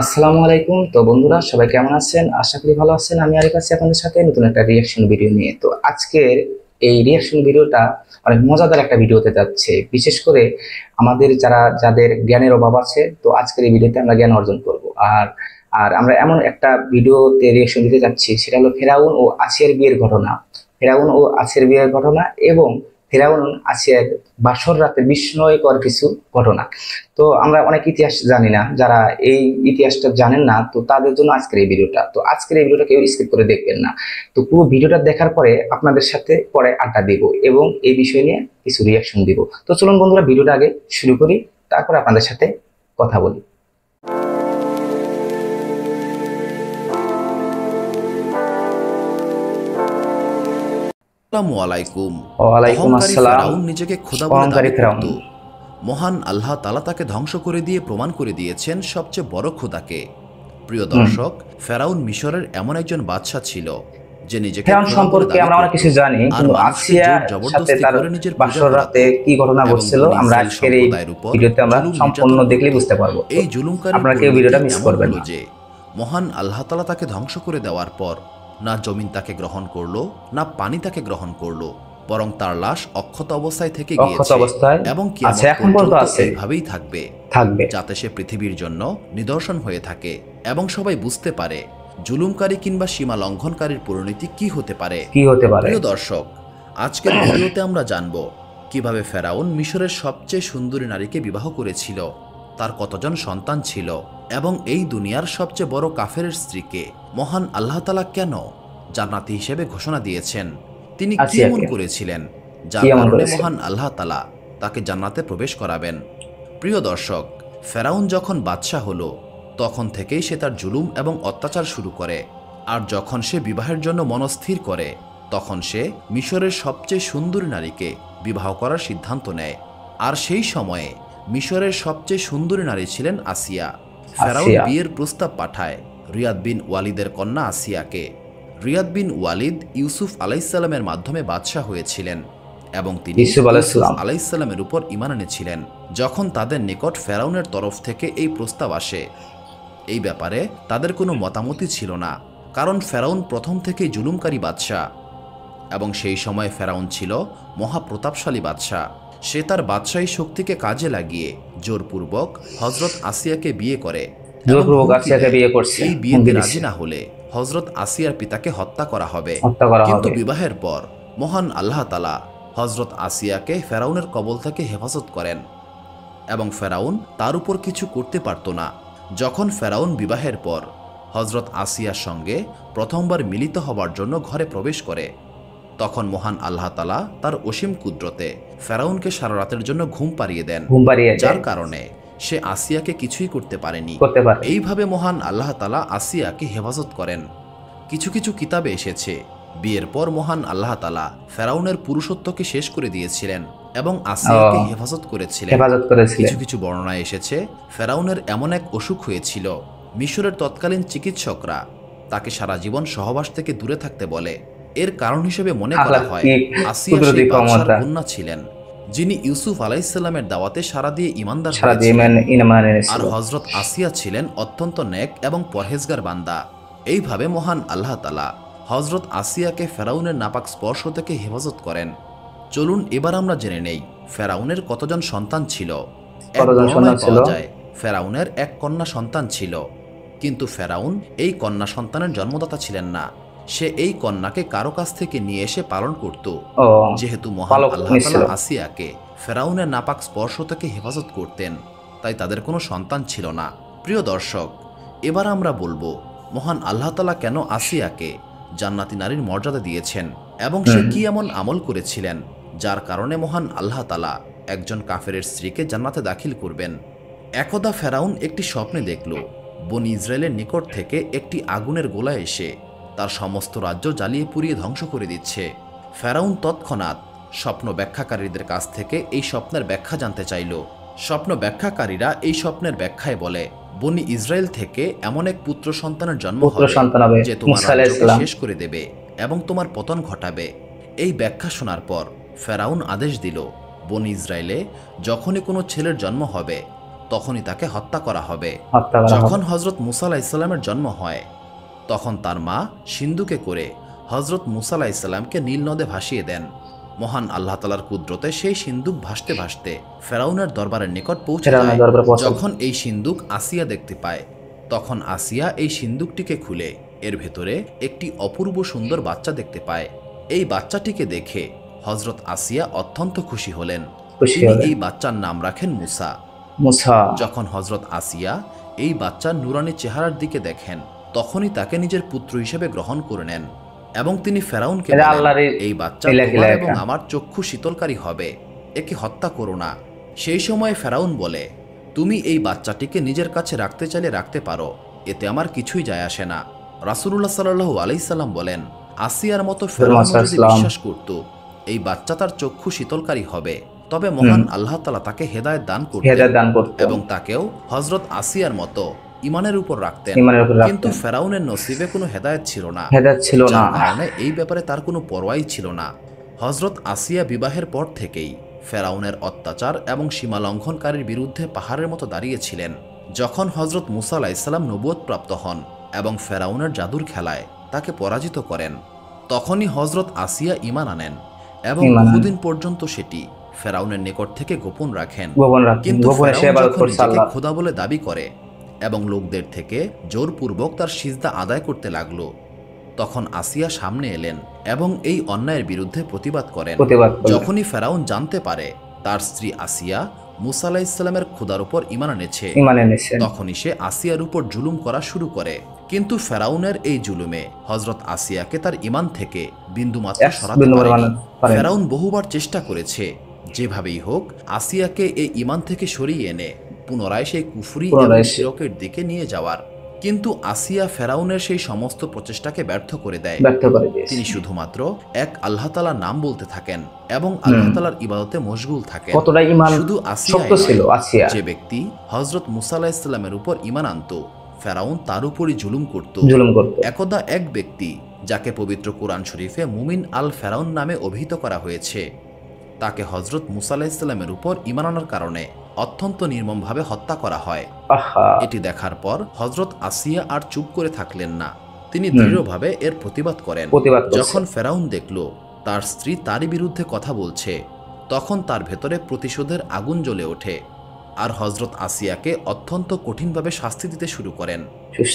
আসসালামু আলাইকুম। তো বন্ধুরা সবাই কেমন আছেন? আশা করি ভালো আছেন। আমি আরিফ আছি আপনাদের সাথে নতুন একটা রিয়াকশন ভিডিও নিয়ে। তো আজকের এই রিয়াকশন ভিডিওটা অনেক মজাদার একটা ভিডিও হতে যাচ্ছে, বিশেষ করে আমাদের যাদের জ্ঞানের অভাব আছে। তো আজকের এই ভিডিওতে আমরা জ্ঞান অর্জন করব। আর আর আমরা এমন একটা ভিডিওতে রিয়াকশন দিতে যাচ্ছি, সেটা হলো ফেরাউন ও আসিয়ার বিয়ের ঘটনা। ফেরাউন ও আসিয়ার বিয়ের ঘটনা এবং ফেরাউন আসিয়ার বাসর রাতে বিস্ময়কর কিছু ঘটনা। তো আমরা অনেক ইতিহাস জানি না, যারা এই ইতিহাসটা জানেন না, তো তাদের জন্য আজকের এই ভিডিওটা। তো আজকের এই ভিডিওটা কেউ স্কিপ করে দেখবেন না। তো পুরো ভিডিওটা দেখার পরে আপনাদের সাথে পরে আড্ডা দিব এবং এই বিষয় নিয়ে কিছু রিয়াকশন দিব। তো চলুন বন্ধুরা, ভিডিওটা আগে শুরু করি, তারপর আপনাদের সাথে কথা বলি। আসসালামু আলাইকুম। ওয়ালাইকুম অহংকারী আসসালাম। ফেরাউন নিজেকে খোদা বলে অহংকারী দাবি ফেরাউন। করত। মহান আল্লাহ তাআলা তাকে ধ্বংস করে দিয়ে প্রমাণ করে দিয়েছেন সবচেয়ে বড় খোদাকে। প্রিয় হুম। দর্শক, ফেরাউন মিশরের এমন একজন বাদশা ছিল যে নিজেকে ফেরাউন খোদা বলে সম্পর্কে দাবি আমরা অনেক করত কিছু জানি, আর কিন্তু মানুষকে জোর আসিয়ার সাথে জবরদস্তি তার করে নিজের পূজা বাসর করাতো রাতে কি ঘটনা এবং ঘটছিল বনী আমরা ইসরাইল আজকের এই সম্প্রদায়ের উপর ভিডিওতে আমরা জুলুম সম্পূর্ণ নির্যাতন করত। দেখলেই বুঝতে পারবো। তো এই জুলুমকারীর আপনারা কেউ পরিণতি ভিডিওটা মিস এমন করবেন হলো না। যে মহান আল্লাহ তাআলা তাকে ধ্বংস করে দেওয়ার পর না জমিন তাকে গ্রহণ করলো, না পানি তাকে গ্রহণ করলো, বরং তার লাশ অক্ষত অবস্থায় থেকে অক্ষত গিয়েছে অবস্থায় এবং আছে, কিয়ামত এখন পর্যন্ত পর্যন্ত আছে, এইভাবেই থাকবে, থাকবে। যাতে সে পৃথিবীর জন্য নিদর্শন হয়ে থাকে এবং সবাই বুঝতে পারে জুলুমকারী কিংবা সীমা লঙ্ঘনকারীর পরিণতি কি হতে পারে। কি হতে পারে? প্রিয় দর্শক, আজকের ভিডিওতে আমরা জানব কিভাবে ফেরাউন মিশরের সবচেয়ে সুন্দরী নারীকে বিবাহ করেছিল, তার কতজন সন্তান ছিল এবং এই দুনিয়ার সবচেয়ে বড় কাফেরের স্ত্রীকে মহান আল্লাহ তাআলা কেন জান্নাতি হিসেবে ঘোষণা দিয়েছেন। তিনি কি এমন আসিয়াকে করেছিলেন কি যার এমন কারণে করেছে? মহান আল্লাহ তাআলা তাকে জান্নাতে প্রবেশ করাবেন। প্রিয় দর্শক, ফেরাউন যখন বাদশাহ হলো তখন থেকেই সে তার জুলুম এবং অত্যাচার শুরু করে। আর যখন সে বিবাহের জন্য মনস্থির করে তখন সে মিশরের সবচেয়ে সুন্দরী নারীকে বিবাহ করার সিদ্ধান্ত নেয়। আর সেই সময়ে মিশরের সবচেয়ে সুন্দরী নারী ছিলেন আসিয়া। ফেরাউন আসিয়া। বিয়ের প্রস্তাব পাঠায় রিয়াদ বিন ওয়ালিদের কন্যা আসিয়াকে। রিয়াদ বিন ওয়ালিদ ইউসুফ আলাইসাল্লামের মাধ্যমে বাদশাহ হয়েছিলেন এবং তিনি ইউসুফ ইউসুফ আলাইসাল্লাম। আলাইসাল্লামের উপর ঈমান এনেছিলেন। যখন তাদের নিকট ফেরাউনের তরফ থেকে এই প্রস্তাব আসে, এই ব্যাপারে তাদের কোনো মতামতই ছিল না, কারণ ফেরাউন প্রথম থেকেই জুলুমকারী বাদশাহ এবং সেই সময় ফেরাউন ছিল মহাপ্রতাপশালী বাদশাহ। সে তার বাদশাহী শক্তিকে কাজে লাগিয়ে জোরপূর্বক হজরত আসিয়াকে বিয়ে করে এবং জোরপূর্বক হুমকি আসিয়াকে দেয় বিয়ে করছে, এই বিয়েতে হুমকি রাজি দিচ্ছে, না হলে হজরত আসিয়ার পিতাকে হত্যা করা হবে। হত্যা করা কিন্তু হবে। বিবাহের পর মহান আল্লাহ তাআলা হজরত আসিয়াকে ফেরাউনের কবল থেকে হেফাজত করেন এবং ফেরাউন তার উপর কিছু করতে পারত না। যখন ফেরাউন বিবাহের পর হজরত আসিয়ার সঙ্গে প্রথমবার মিলিত হবার জন্য ঘরে প্রবেশ করে, তখন মহান আল্লাহ তাআলা তার অসীম কুদরতে ফেরাউনকে সারা রাতের জন্য ঘুম পাড়িয়ে দেন, ঘুম পাড়িয়ে যার দেয়, কারণে সে আসিয়াকে কিছুই করতে পারেনি। করতে পারে। এইভাবে মহান আল্লাহ তাআলা আসিয়াকে হেফাজত করেন। কিছু কিছু কিতাবে এসেছে বিয়ের পর মহান আল্লাহ তাআলা ফেরাউনের পুরুষত্বকে শেষ করে দিয়েছিলেন এবং ও, আসিয়াকে হেফাজত করেছিলেন। হেফাজত করেছিলেন। কিছু কিছু বর্ণনায় এসেছে ফেরাউনের এমন এক অসুখ হয়েছিল, মিশরের তৎকালীন চিকিৎসকরা তাকে সারা জীবন সহবাস থেকে দূরে থাকতে বলে। এর কারণ হিসেবে মনে করা আল্লাহ হয় কি আসিয়া কুদরতি সেই বাদশার ক্ষমতা! কন্যা ছিলেন যিনি ইউসুফ আলাইসাল্লামের দাওয়াতে সাড়া দিয়ে ইমানদার সারা দিয়ে হয়েছিলেন। ইমান আর এনেছিল। হজরত আসিয়া ছিলেন অত্যন্ত নেক এবং পরহেজগার বান্দা। এইভাবে মহান আল্লাহ তাআলা হজরত আসিয়াকে ফেরাউনের নাপাক স্পর্শ থেকে হেফাজত করেন। চলুন এবার আমরা জেনে নেই ফেরাউনের কতজন সন্তান ছিল। এক কতজন সন্তান বর্ণনায় ছিল? পাওয়া যায় ফেরাউনের এক কন্যা সন্তান ছিল, কিন্তু ফেরাউন এই কন্যা সন্তানের জন্মদাতা ছিলেন না। সে এই কন্যাকে কারো কাছ থেকে নিয়ে এসে পালন করত। ও, যেহেতু মহান পালক আল্লাহ নিচ্ছিল। তাআলা আসিয়াকে ফেরাউনের নাপাক স্পর্শ থেকে হেফাজত করতেন, তাই তাদের কোনো সন্তান ছিল না। প্রিয় দর্শক, এবার আমরা বলবো মহান আল্লাহ তাআলা কেন আসিয়াকে জান্নাতি নারীর মর্যাদা দিয়েছেন এবং সে কি এমন আমল করেছিলেন যার কারণে মহান আল্লাহ তাআলা একজন কাফেরের স্ত্রীকে জান্নাতে দাখিল করবেন। একদা ফেরাউন একটি স্বপ্নে দেখল বনী ইসরায়েলের নিকট থেকে একটি আগুনের গোলা এসে তার সমস্ত রাজ্য জ্বালিয়ে পুড়িয়ে ধ্বংস করে দিচ্ছে। ফেরাউন তৎক্ষণাৎ স্বপ্ন ব্যাখ্যাকারীদের কাছ থেকে এই স্বপ্নের ব্যাখ্যা জানতে চাইল। স্বপ্ন ব্যাখ্যাকারীরা এই স্বপ্নের ব্যাখ্যায় বলে বনী ইসরায়েল থেকে এমন এক পুত্র সন্তানের জন্ম পুত্র হবে সন্তান হবে, যে তোমার ঈসা আলাইহিস রাজ্যকে সালাম। শেষ করে দেবে এবং তোমার পতন ঘটাবে। এই ব্যাখ্যা শোনার পর ফেরাউন আদেশ দিল বনী ইসরায়েলে যখনই কোনো ছেলের জন্ম হবে তখনই তাকে হত্যা করা হবে। হত্যা করা যখন হবে। হজরত মুসা আলাইসাল্লামের জন্ম হয় তখন তার মা সিন্ধুকে করে হজরত মুসা আলাইসাল্লামকে নীল নদে ভাসিয়ে দেন। মহান আল্লাহ তালার কুদরতে সেই সিন্দুক ভাসতে ভাসতে ফেরাউনের দরবারের নিকট পৌঁছে ফেরাউনের যায়। দরবারে পৌঁছে। যখন এই সিন্দুক আসিয়া দেখতে পায় তখন আসিয়া এই সিন্দুকটিকে খুলে এর ভেতরে একটি অপূর্ব সুন্দর বাচ্চা দেখতে পায়। এই বাচ্চাটিকে দেখে হজরত আসিয়া অত্যন্ত খুশি হলেন। খুশি তিনি হলেন। এই বাচ্চার নাম রাখেন মুসা। মুসা। যখন হজরত আসিয়া এই বাচ্চার নুরানি চেহারার দিকে দেখেন তখনই তাকে নিজের পুত্র হিসেবে গ্রহণ করে নেন এবং তিনি ফেরাউনকে এটা বলেন, আল্লাহরই এই বাচ্চা লীলা তোমার খেলা এবং এটা। আমার চক্ষু শীতলকারী হবে, একে হত্যা করো না। সেই সময় ফেরাউন বলে, তুমি এই বাচ্চাটিকে নিজের কাছে রাখতে চাইলে রাখতে পারো, এতে আমার কিছুই যায় আসে না। রাসূলুল্লাহ সাল্লাল্লাহু আলাইহি সাল্লাম বলেন, আসিয়ার মতো ফেরাউন যদি বিশ্বাস করত এই বাচ্চা তার চক্ষু শীতলকারী হবে, তবে মহান আল্লাহ তাআলা তাকে হেদায়েত দান করতেন এবং তাকেও হযরত আসিয়ার মতো ইমানের উপর রাখতেন। কিন্তু ফেরাউনের নসিবে কোনো হেদায়েত ছিল না, যার কারণে এই ব্যাপারে তার কোনো পরোয়াই ছিল না। হযরত আসিয়া বিবাহের পর থেকেই ফেরাউনের অত্যাচার এবং সীমা লঙ্ঘনকারীর বিরুদ্ধে পাহাড়ের মতো দাঁড়িয়েছিলেন। যখন হযরত মুসা আলাইহিস সালাম নবুয়ত প্রাপ্ত হন এবং ফেরাউনের জাদুর খেলায় তাকে পরাজিত করেন, তখনই হযরত আসিয়া ঈমান আনেন এবং বহুদিন পর্যন্ত সেটি ফেরাউনের নিকট থেকে গোপন রাখেন। কিন্তু ফেরাউন যখন নিজেকে খোদা বলে দাবি করে এবং লোকদের থেকে জোরপূর্বক তার সিজদা আদায় করতে লাগলো, তখন আসিয়া সামনে এলেন এবং এই অন্যায়ের বিরুদ্ধে প্রতিবাদ করেন। যখনই ফেরাউন জানতে পারে তার স্ত্রী আসিয়া মুসা আলাইহিস সালামের খোদার উপর ঈমান এনেছে, তখনই সে আসিয়ার উপর জুলুম করা শুরু করে। কিন্তু ফেরাউনের এই জুলুমে হযরত আসিয়াকে তার ঈমান থেকে বিন্দুমাত্র সরাতে পারেনি। ফেরাউন বহুবার চেষ্টা করেছে যেভাবেই হোক আসিয়াকে এই ঈমান থেকে সরিয়ে এনে পুনরায় সেই কুফরি এবং শিরকের দিকে নিয়ে যাওয়ার, কিন্তু আসিয়া ফেরাউনের সেই সমস্ত প্রচেষ্টাকে ব্যর্থ করে দেয়। তিনি শুধুমাত্র এক আল্লাহ তাআলার নাম বলতে থাকেন এবং আল্লাহ তাআলার ইবাদতে মশগুল থাকেন। শুধু আসিয়া, যে ব্যক্তি হযরত মুসা আলাইহিস সালামের উপর ঈমান আনত, ফেরাউন তার উপরই জুলুম করত। একদা এক ব্যক্তি যাকে পবিত্র কোরআন শরীফে মুমিন আল ফেরাউন নামে অভিহিত করা হয়েছে, তাকে হযরত মুসা আলাইহিস সালামের উপর ঈমান আনার কারণে অত্যন্ত নির্মমভাবে হত্যা করা হয়। এটি দেখার পর হযরত আসিয়া আর চুপ করে থাকলেন না, তিনি দৃঢ়ভাবে এর প্রতিবাদ করেন। যখন ফেরাউন দেখল তার স্ত্রী তারই বিরুদ্ধে কথা বলছে, তখন তার ভেতরে প্রতিশোধের আগুন জ্বলে ওঠে আর হযরত আসিয়াকে অত্যন্ত কঠিনভাবে শাস্তি দিতে শুরু করেন।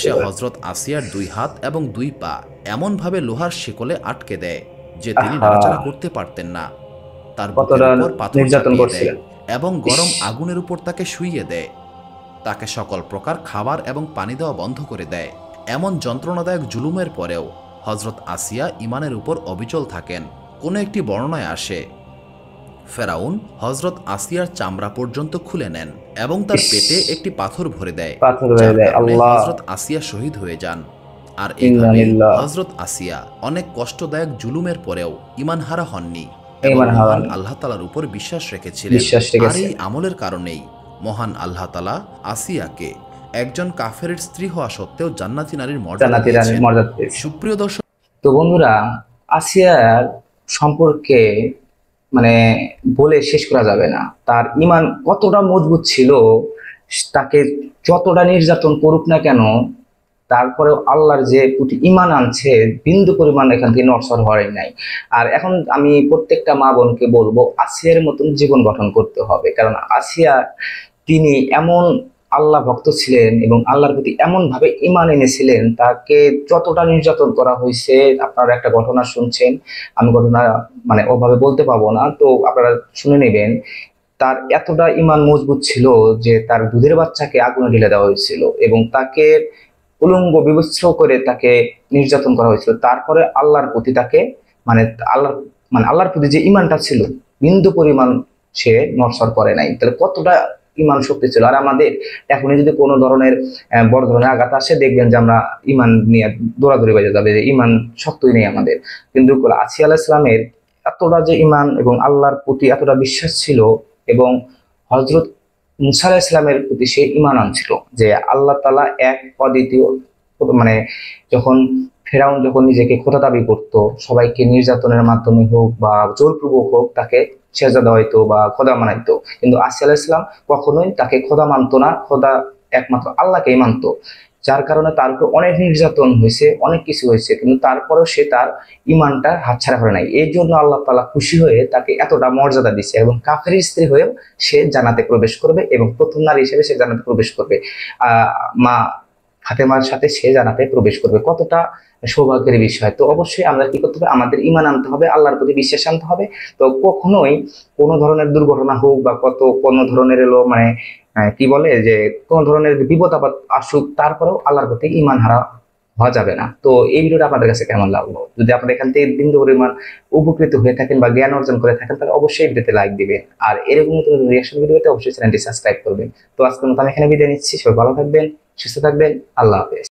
সে হযরত আসিয়ার 2 হাত এবং 2 পা এমনভাবে লোহার শিকলে আটকে দেয় যে তিনি নাড়াচাড়া করতে পারতেন না। তার বুকের উপর পাথর চাপিয়ে দেয় এবং গরম আগুনের উপর তাকে শুইয়ে দেয়। তাকে সকল প্রকার খাবার এবং পানি দেওয়া বন্ধ করে দেয়। এমন যন্ত্রণাদায়ক জুলুমের পরেও হযরত আসিয়া ঈমানের উপর অবিচল থাকেন। কোনো একটি বর্ণনায় আসে, ফেরাউন হযরত আসিয়ার চামড়া পর্যন্ত খুলে নেন এবং তার পেটে একটি পাথর ভরে দেয়, যার কারণে হযরত আসিয়া শহীদ হয়ে যান। আর এইভাবে হযরত আসিয়া অনেক কষ্টদায়ক জুলুমের পরেও ঈমান হারা হননি এবং মহান আল্লাহ তাআলার উপর বিশ্বাস রেখেছিলেন। আর এই আমলের কারণেই মহান আল্লাহ তাআলা আসিয়াকে একজন কাফেরের স্ত্রী হওয়া সত্ত্বেও জান্নাতি নারীর মর্যাদা দিয়েছেন। সুপ্রিয় দর্শক, তো বন্ধুরা, আসিয়ার সম্পর্কে মানে বলে শেষ করা যাবে না। তার ঈমান কতটা মজবুত ছিল, তাকে যতটা নির্যাতন করুক না কেন, তারপরেও আল্লাহর যে প্রতি ঈমান আনছে, বিন্দু পরিমাণ এখান থেকে নড়চড় হয় নাই। আর এখন আমি প্রত্যেকটা মা বোনকে বলবো, আসিয়ার মতন জীবন গঠন করতে হবে। কারণ আসিয়া তিনি এমন আল্লাহ ভক্ত ছিলেন এবং আল্লাহর প্রতি এমন ভাবে ঈমান এনেছিলেন, তাকে যতটা নির্যাতন করা হয়েছে আপনারা একটা ঘটনা শুনছেন, আমি ঘটনা মানে ওভাবে বলতে পারবো না, তো আপনারা শুনে নেবেন। তার এতটা ঈমান মজবুত ছিল যে তার দুধের বাচ্চাকে আগুনে ঢেলে দেওয়া হয়েছিল এবং তাকে উলঙ্গ বিবস্ত্র করে তাকে নির্যাতন করা হয়েছিল। তারপরে আল্লাহর প্রতি তাকে আল্লাহর প্রতি যে ঈমানটা ছিল, বিন্দু পরিমাণ সে নড়চড় করে নাই। তাহলে কতটা ঈমান শক্তি ছিল। আর আমাদের এখনই যদি কোনো ধরনের বড় ধরনের আঘাত আসে, দেখবেন যে আমরা ঈমান নিয়ে দৌড়াদৌড়ি বেজে যাবে, যে ঈমান শক্তই নেই আমাদের। কিন্তু আসিয়া আলাইহিস সালামের এতটা যে ঈমান এবং আল্লাহর প্রতি এতটা বিশ্বাস ছিল এবং হযরত মুসা আলাইহিস সালামের প্রতি সে ঈমান আনছিল যে আল্লাহ তাআলা এক, অদ্বিতীয়। মানে যখন ফেরাউন যখন নিজেকে খোদা দাবি করত, সবাইকে নির্যাতনের মাধ্যমে হোক বা জোরপূর্বক হোক তাকে সেজদা হইতো বা খোদা মানাইতো, কিন্তু আসি আলাইহিস সালাম কখনোই তাকে খোদা মানতো না, খোদা একমাত্র আল্লাহকেই মানতো। যার কারণে তার উপর অনেক নির্যাতন হয়েছে, অনেক কিছু হয়েছে, কিন্তু তারপরেও সে তার ইমানটা হাতছাড়া করে নাই। এই জন্য আল্লাহ তাআলা খুশি হয়ে তাকে এতটা মর্যাদা দিচ্ছে, এবং কাফের স্ত্রী হয়েও সে জান্নাতে প্রবেশ করবে এবং প্রথম নারী হিসেবে সে জান্নাতে প্রবেশ করবে। মা ফাতেমার সাথে সে জান্নাতে প্রবেশ করবে। কতটা সৌভাগ্যের বিষয়! তো অবশ্যই আমরা কি করতে হবে, আমাদের ঈমান আনতে হবে, আল্লাহর প্রতি বিশ্বাস আনতে হবে। তো কখনোই কোনো ধরনের দুর্ঘটনা হোক বা কোনো ধরনের এলো মানে কি বলে যে কোনো ধরনের বিপদ আপদ আসুক, তারপরেও আল্লাহর প্রতি ঈমান হারা হওয়া যাবে না। তো এই ভিডিওটা আপনাদের কাছে কেমন লাগলো? যদি আপনারা এখান থেকে বিন্দু পরিমাণ উপকৃত হয়ে থাকেন বা জ্ঞান অর্জন করে থাকেন, তাহলে অবশ্যই ভিডিওতে লাইক দিবেন, আর এরকম নতুন রিঅ্যাকশন ভিডিওতে অবশ্যই চ্যানেলটি সাবস্ক্রাইব করবেন। তো আজকের মতো আমি এখানে বিদায় নিচ্ছি। সবাই ভালো থাকবেন, সুস্থ থাকবেন। আল্লাহ হাফেজ।